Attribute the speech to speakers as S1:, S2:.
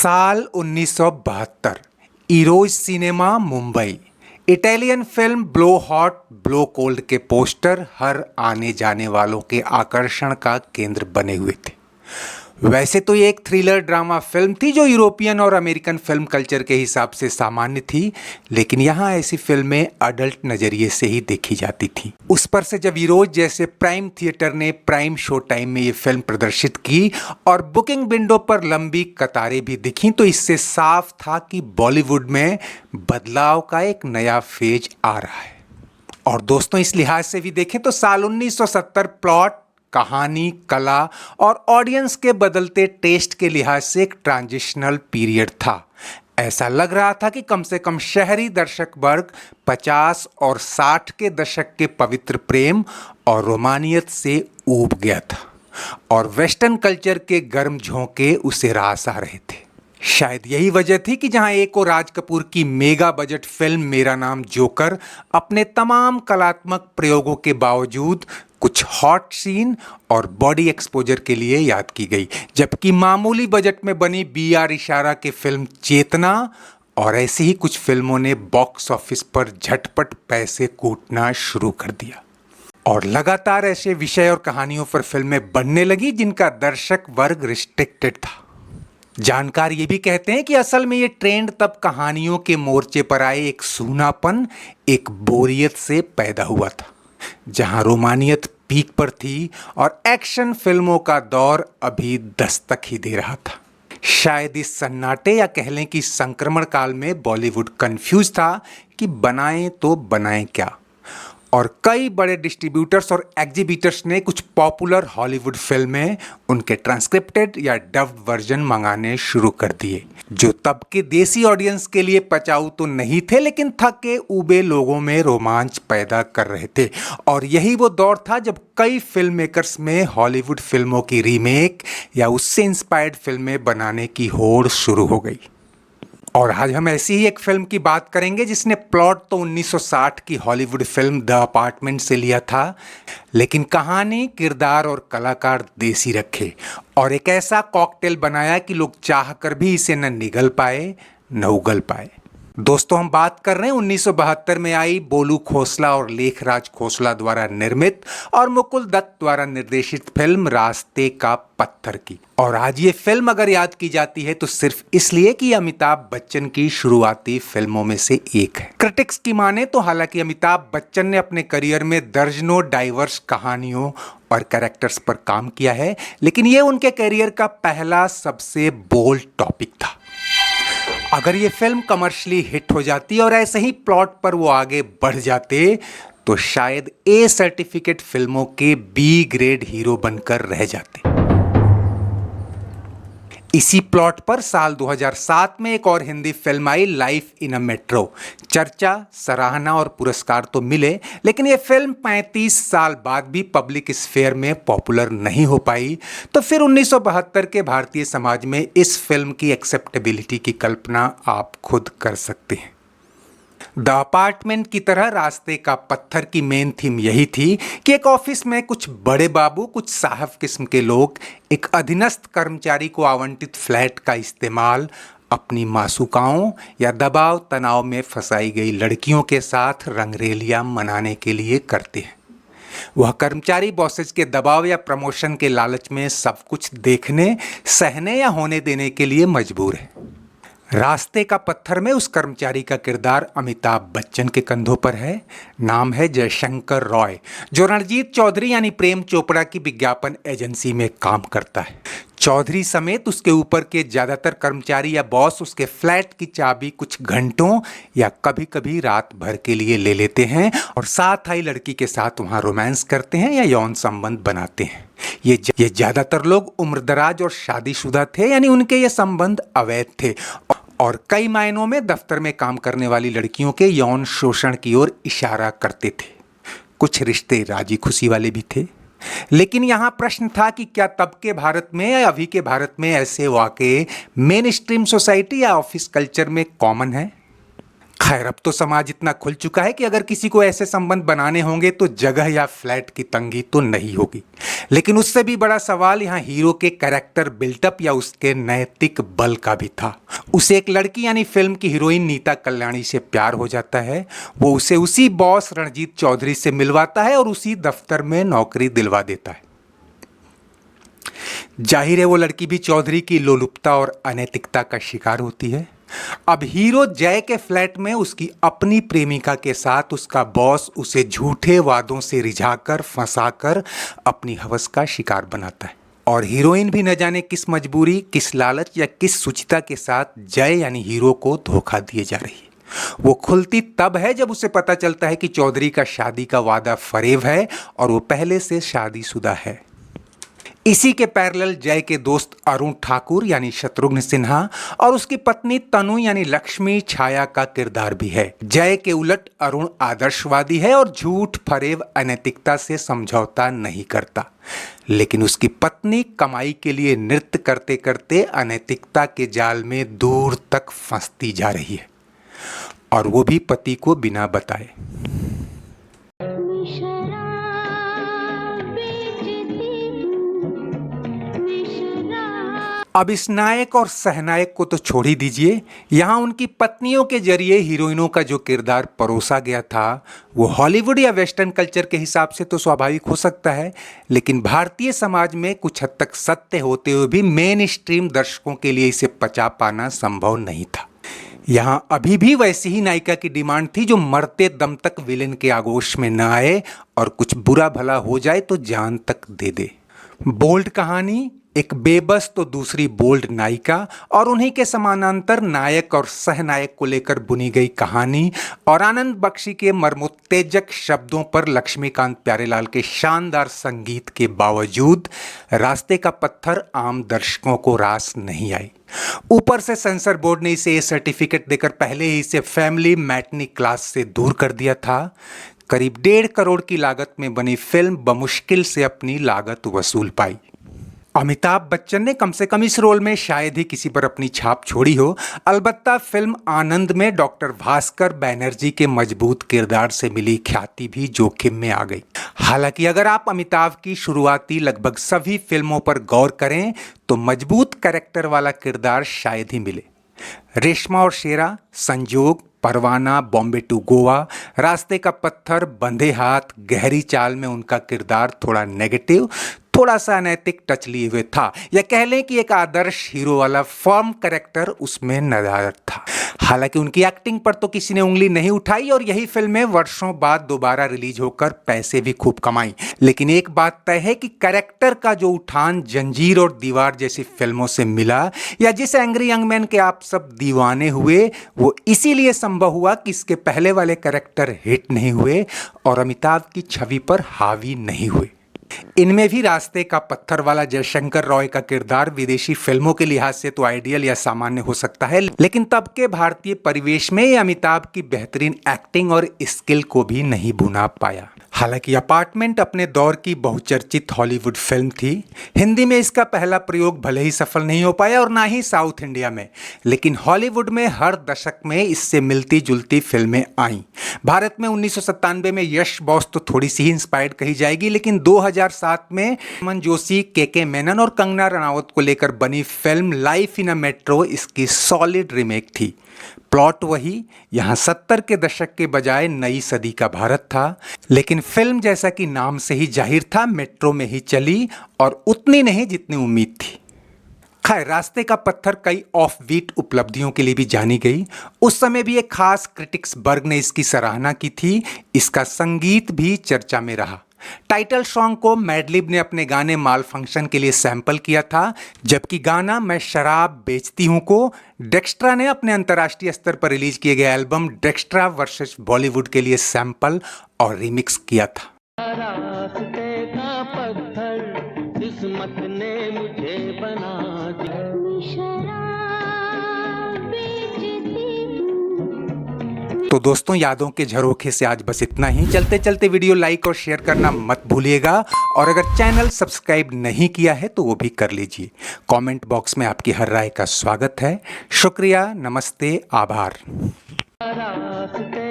S1: साल 1972। Eros cinema, Mumbai. Italian film blow hot blow cold के poster हर आने जाने वालों के आकर्षण का केंद्र बने हुए थे। वैसे तो ये एक थ्रिलर ड्रामा फिल्म थी जो यूरोपियन और अमेरिकन फिल्म कल्चर के हिसाब से सामान्य थी, लेकिन यहाँ ऐसी फिल्में अडल्ट नज़रिए से ही देखी जाती थी। उस पर से जब इरोज जैसे प्राइम थिएटर ने प्राइम शो टाइम में ये फिल्म प्रदर्शित की और बुकिंग विंडो पर लंबी कतारें भी दिखीं, तो इससे साफ था कि बॉलीवुड में बदलाव का एक नया फेज आ रहा है। और दोस्तों, इस लिहाज से भी देखें तो साल 1970 प्लॉट, कहानी, कला और ऑडियंस के बदलते टेस्ट के लिहाज से एक ट्रांजिशनल पीरियड था। ऐसा लग रहा था कि कम से कम शहरी दर्शक वर्ग 50 और 60 के दशक के पवित्र प्रेम और रोमानियत से ऊब गया था और वेस्टर्न कल्चर के गर्म झोंके उसे रास आ रहे थे। शायद यही वजह थी कि जहां एक और राज कपूर की मेगा बजट फिल्म मेरा नाम जोकर अपने तमाम कलात्मक प्रयोगों के बावजूद कुछ हॉट सीन और बॉडी एक्सपोजर के लिए याद की गई, जबकि मामूली बजट में बनी BR इशारा के फिल्म चेतना और ऐसी ही कुछ फिल्मों ने बॉक्स ऑफिस पर झटपट पैसे कूटना शुरू कर दिया। और लगातार ऐसे विषय और कहानियों पर फिल्में बनने लगी जिनका दर्शक वर्ग रिस्ट्रिक्टेड था। जानकार ये भी कहते हैं कि असल में ये ट्रेंड तब कहानियों के मोर्चे पर आए एक सूनापन, एक बोरियत से पैदा हुआ था, जहां रोमानियत पीक पर थी और एक्शन फिल्मों का दौर अभी दस्तक ही दे रहा था। शायद इस सन्नाटे या कह लें कि संक्रमण काल में बॉलीवुड कंफ्यूज था कि बनाएं तो बनाएं क्या, और कई बड़े डिस्ट्रीब्यूटर्स और एग्जीबिटर्स ने कुछ पॉपुलर हॉलीवुड फिल्में उनके ट्रांसक्रिप्टेड या डब्ड वर्जन मंगाने शुरू कर दिए, जो तब के देसी ऑडियंस के लिए पचाऊ तो नहीं थे, लेकिन थके ऊबे लोगों में रोमांच पैदा कर रहे थे। और यही वो दौर था जब कई फिल्म मेकर्स में हॉलीवुड फिल्मों की रीमेक या उससे इंस्पायर्ड फिल्में बनाने की होड़ शुरू हो गई। और आज हम ऐसी ही एक फिल्म की बात करेंगे जिसने प्लॉट तो 1960 की हॉलीवुड फिल्म द अपार्टमेंट से लिया था, लेकिन कहानी, किरदार और कलाकार देसी रखे और एक ऐसा कॉकटेल बनाया कि लोग चाह कर भी इसे न निगल पाए न उगल पाए। दोस्तों, हम बात कर रहे हैं 1972 में आई बोलू खोसला और लेखराज खोसला द्वारा निर्मित और मुकुल दत्त द्वारा निर्देशित फिल्म रास्ते का पत्थर की। और आज ये फिल्म अगर याद की जाती है तो सिर्फ इसलिए कि अमिताभ बच्चन की शुरुआती फिल्मों में से एक है। क्रिटिक्स की माने तो हालांकि अमिताभ बच्चन ने अपने करियर में दर्जनों डाइवर्स कहानियों और कैरेक्टर्स पर काम किया है, लेकिन ये उनके करियर का पहला सबसे बोल्ड टॉपिक था। अगर ये फिल्म कमर्शियली हिट हो जाती और ऐसे ही प्लॉट पर वो आगे बढ़ जाते तो शायद A सर्टिफिकेट फिल्मों के B ग्रेड हीरो बनकर रह जाते। इसी प्लॉट पर साल 2007 में एक और Hindi film I, life in a metro. चर्चा, सराहना और पुरस्कार तो मिले, लेकिन ये फिल्म 35 साल बाद भी पब्लिक स्फेयर में पॉपुलर नहीं हो पाई। तो फिर 1972 के भारतीय समाज में इस फिल्म की एक्सेप्टेबिलिटी की कल्पना आप खुद कर सकते हैं। द अपार्टमेंट की तरह रास्ते का पत्थर की मेन थीम यही थी कि एक ऑफिस में कुछ बड़े बाबू, कुछ साहब किस्म के लोग एक अधीनस्थ कर्मचारी को आवंटित फ्लैट का इस्तेमाल अपनी मासूकाओं या दबाव तनाव में फंसाई गई लड़कियों के साथ रंगरेलियां मनाने के लिए करते हैं। वह कर्मचारी बॉसेज के दबाव या प्रमोशन के लालच में सब कुछ देखने, सहने या होने देने के लिए मजबूर है। रास्ते का पत्थर में उस कर्मचारी का किरदार अमिताभ बच्चन के कंधों पर है। नाम है जयशंकर रॉय, जो रणजीत चौधरी यानी प्रेम चोपड़ा की विज्ञापन एजेंसी में काम करता है। चौधरी समेत उसके ऊपर के ज्यादातर कर्मचारी या बॉस उसके फ्लैट की चाबी कुछ घंटों या कभी कभी रात भर के लिए ले लेते हैं और साथ आई लड़की के साथ वहां रोमांस करते हैं या यौन संबंध बनाते हैं। ये ज्यादातर लोग उम्रदराज और शादीशुदा थे, यानी उनके ये संबंध अवैध थे और कई मायनों में दफ्तर में काम करने वाली लड़कियों के यौन शोषण की ओर इशारा करते थे। कुछ रिश्ते राजी खुशी वाले भी थे, लेकिन यहाँ प्रश्न था कि क्या तब के भारत में या अभी के भारत में ऐसे वाकये मेन स्ट्रीम सोसाइटी या ऑफिस कल्चर में कॉमन है? खैर, अब तो समाज इतना खुल चुका है कि अगर किसी को ऐसे संबंध बनाने होंगे तो जगह या फ्लैट की तंगी तो नहीं होगी। लेकिन उससे भी बड़ा सवाल यहाँ हीरो के कैरेक्टर बिल्टअप या उसके नैतिक बल का भी था। उसे एक लड़की यानी फिल्म की हीरोइन नीता कल्याणी से प्यार हो जाता है। वो उसे उसी बॉस रणजीत चौधरी से मिलवाता है और उसी दफ्तर में नौकरी दिलवा देता है। जाहिर है वो लड़की भी चौधरी की लोलुपता और अनैतिकता का शिकार होती है। अब हीरो जय के फ्लैट में उसकी अपनी प्रेमिका के साथ उसका बॉस उसे झूठे वादों से रिझाकर फंसाकर अपनी हवस का शिकार बनाता है। और हीरोइन भी न जाने किस मजबूरी, किस लालच या किस सुचिता के साथ जय यानी हीरो को धोखा दिए जा रही है। वो खुलती तब है जब उसे पता चलता है कि चौधरी का शादी का वादा फरेब है और वो पहले से शादीशुदा है। इसी के पैरेलल जय के दोस्त अरुण ठाकुर यानी शत्रुघ्न सिन्हा और उसकी पत्नी तनु यानी लक्ष्मी छाया का किरदार भी है। जय के उलट अरुण आदर्शवादी है और झूठ, फरेब, अनैतिकता से समझौता नहीं करता। लेकिन उसकी पत्नी कमाई के लिए नृत्य करते करते अनैतिकता के जाल में दूर तक फंसती जा रही है, और वो भी पति को बिना बताए। अब इस नायक और सहनायक को तो छोड़ ही दीजिए, यहाँ उनकी पत्नियों के जरिए हीरोइनों का जो किरदार परोसा गया था वो हॉलीवुड या वेस्टर्न कल्चर के हिसाब से तो स्वाभाविक हो सकता है, लेकिन भारतीय समाज में कुछ हद तक सत्य होते हुए भी मेन स्ट्रीम दर्शकों के लिए इसे पचा पाना संभव नहीं था। यहाँ अभी भी वैसी ही नायिका की डिमांड थी जो मरते दम तक विलेन के आगोश में न आए और कुछ बुरा भला हो जाए तो जान तक दे दे। बोल्ड कहानी, एक बेबस तो दूसरी बोल्ड नायिका और उन्हीं के समानांतर नायक और सहनायक को लेकर बुनी गई कहानी और आनंद बख्शी के मर्मोत्तेजक शब्दों पर लक्ष्मीकांत प्यारेलाल के शानदार संगीत के बावजूद रास्ते का पत्थर आम दर्शकों को रास नहीं आई। ऊपर से सेंसर बोर्ड ने इसे सर्टिफिकेट देकर पहले ही इसे फैमिली मैटनी क्लास से दूर कर दिया था। करीब 1.5 करोड़ की लागत में बनी फिल्म बमुश्किल से अपनी लागत वसूल पाई। अमिताभ बच्चन ने कम से कम इस रोल में शायद ही किसी पर अपनी छाप छोड़ी हो। अलबत्ता फिल्म आनंद में डॉक्टर भास्कर बैनर्जी के मजबूत किरदार से मिली ख्याति भी जोखिम में आ गई। हालांकि अगर आप अमिताभ की शुरुआती लगभग सभी फिल्मों पर गौर करें तो मजबूत कैरेक्टर वाला किरदार शायद ही मिले। रेशमा और शेरा, संजोग, परवाना, बॉम्बे टू गोवा, रास्ते का पत्थर, बंधे हाथ, गहरी चाल में उनका किरदार थोड़ा नेगेटिव, थोड़ा सा अनैतिक टच लिए हुए था, या कह लें कि एक आदर्श हीरो वाला फर्म कैरेक्टर उसमें नजर था। हालांकि उनकी एक्टिंग पर तो किसी ने उंगली नहीं उठाई और यही फिल्में वर्षों बाद दोबारा रिलीज होकर पैसे भी खूब कमाई। लेकिन एक बात तय है कि कैरेक्टर का जो उठान जंजीर और दीवार जैसी फिल्मों से मिला या जिस एंग्री यंग मैन के आप सब दीवाने हुए, वो इसीलिए संभव हुआ कि इसके पहले वाले कैरेक्टर हिट नहीं हुए और अमिताभ की छवि पर हावी नहीं हुए। इनमें भी रास्ते का पत्थर वाला जयशंकर रॉय का किरदार विदेशी फिल्मों के लिहाज से तो आइडियल या सामान्य हो सकता है, लेकिन तब के भारतीय परिवेश में अमिताभ की बेहतरीन एक्टिंग और स्किल को भी नहीं भुना पाया। हालांकि अपार्टमेंट अपने दौर की बहुचर्चित हॉलीवुड फिल्म थी। हिंदी में इसका पहला प्रयोग भले ही सफल नहीं हो पाया और ना ही साउथ इंडिया में, लेकिन हॉलीवुड में हर दशक में इससे मिलती जुलती फिल्में आईं। भारत में 1997 में यश बॉस तो थोड़ी सी ही इंस्पायर्ड कही जाएगी, लेकिन 2007 में मन जोशी, के मेनन और कंगना रनावत को लेकर बनी film life in a metro इसकी सॉलिड रीमेक थी। प्लॉट वही, यहाँ 70 के दशक के बजाय नई सदी का भारत था, लेकिन फिल्म जैसा कि नाम से ही जाहिर था मेट्रो में ही चली और उतनी नहीं जितनी उम्मीद थी। खैर, रास्ते का पत्थर कई ऑफ बीट उपलब्धियों के लिए भी जानी गई। उस समय भी एक खास क्रिटिक्स वर्ग ने इसकी सराहना की थी। इसका संगीत भी चर्चा में रहा। टाइटल सॉन्ग को मैडलिब ने अपने गाने माल फंक्शन के लिए सैंपल किया था, जबकि गाना मैं शराब बेचती हूँ को डेक्स्ट्रा ने अपने अंतर्राष्ट्रीय स्तर पर रिलीज किए गए एल्बम डेक्स्ट्रा वर्सेस बॉलीवुड के लिए सैंपल और रिमिक्स किया था। रास्ते का पत्थर किस्मत ने मुझे बना दिया। तो दोस्तों, यादों के झरोखे से आज बस इतना ही। चलते चलते वीडियो लाइक और शेयर करना मत भूलिएगा, और अगर चैनल सब्सक्राइब नहीं किया है तो वो भी कर लीजिए। कमेंट बॉक्स में आपकी हर राय का स्वागत है। शुक्रिया, नमस्ते, आभार।
S2: रास्ते